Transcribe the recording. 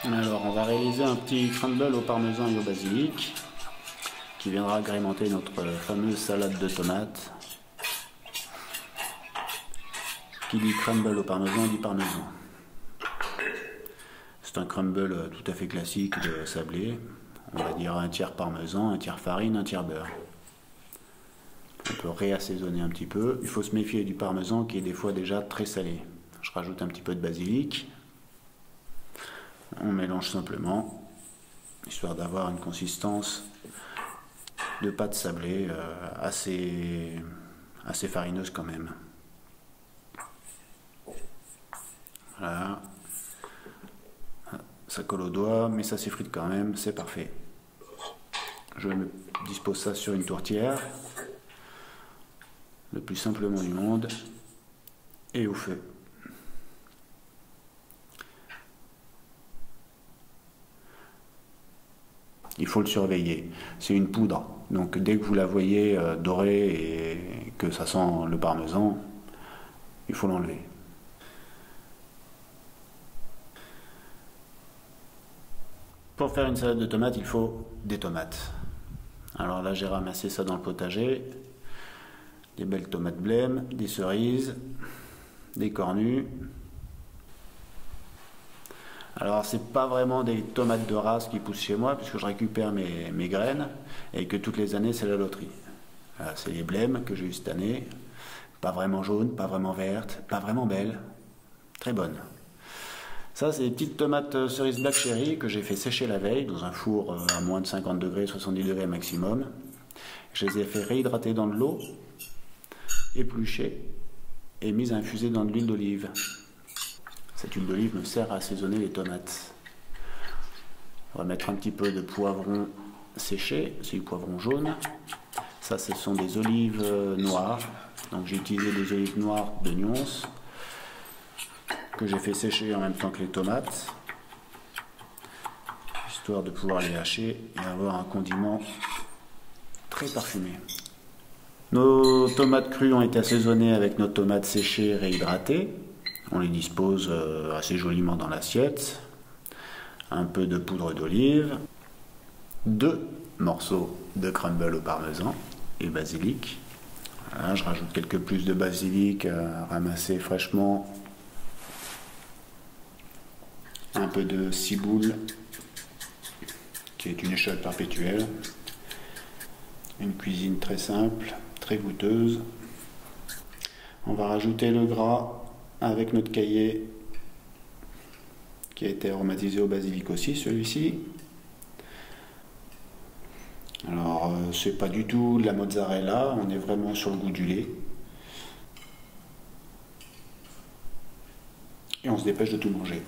Alors on va réaliser un petit crumble au parmesan et au basilic qui viendra agrémenter notre fameuse salade de tomates. Qui dit crumble au parmesan dit parmesan. C'est un crumble tout à fait classique de sablé. On va dire un tiers parmesan, un tiers farine, un tiers beurre. On peut réassaisonner un petit peu. Il faut se méfier du parmesan qui est des fois déjà très salé. Je rajoute un petit peu de basilic. On mélange simplement, histoire d'avoir une consistance de pâte sablée assez farineuse quand même. Voilà. Ça colle au doigt, mais ça s'effrite quand même, c'est parfait. Je me dispose ça sur une tourtière, le plus simplement du monde, et au feu. Il faut le surveiller. C'est une poudre, donc dès que vous la voyez dorée et que ça sent le parmesan, il faut l'enlever. Pour faire une salade de tomates, il faut des tomates. Alors là, j'ai ramassé ça dans le potager. Des belles tomates blêmes, des cerises, des cornues. Alors c'est pas vraiment des tomates de race qui poussent chez moi puisque je récupère mes graines et que toutes les années c'est la loterie. C'est les blêmes que j'ai eu cette année, pas vraiment jaunes, pas vraiment vertes, pas vraiment belles, très bonnes. Ça c'est des petites tomates cerises black cherry que j'ai fait sécher la veille dans un four à moins de 50 degrés, 70 degrés maximum. Je les ai fait réhydrater dans de l'eau, épluchées et mises à infuser dans de l'huile d'olive. Cette huile d'olive me sert à assaisonner les tomates. On va mettre un petit peu de poivron séché, c'est du poivron jaune. Ça, ce sont des olives noires. Donc j'ai utilisé des olives noires de Nyons que j'ai fait sécher en même temps que les tomates, histoire de pouvoir les hacher et avoir un condiment très parfumé. Nos tomates crues ont été assaisonnées avec nos tomates séchées réhydratées. On les dispose assez joliment dans l'assiette. Un peu de poudre d'olive, 2 morceaux de crumble au parmesan et basilic. Voilà, je rajoute quelques plus de basilic ramassé fraîchement. Un peu de ciboule, qui est une échalote perpétuelle. Une cuisine très simple, très goûteuse. On va rajouter le gras avec notre caillé qui a été aromatisé au basilic aussi, celui-ci. Alors c'est pas du tout de la mozzarella, on est vraiment sur le goût du lait. Et on se dépêche de tout manger.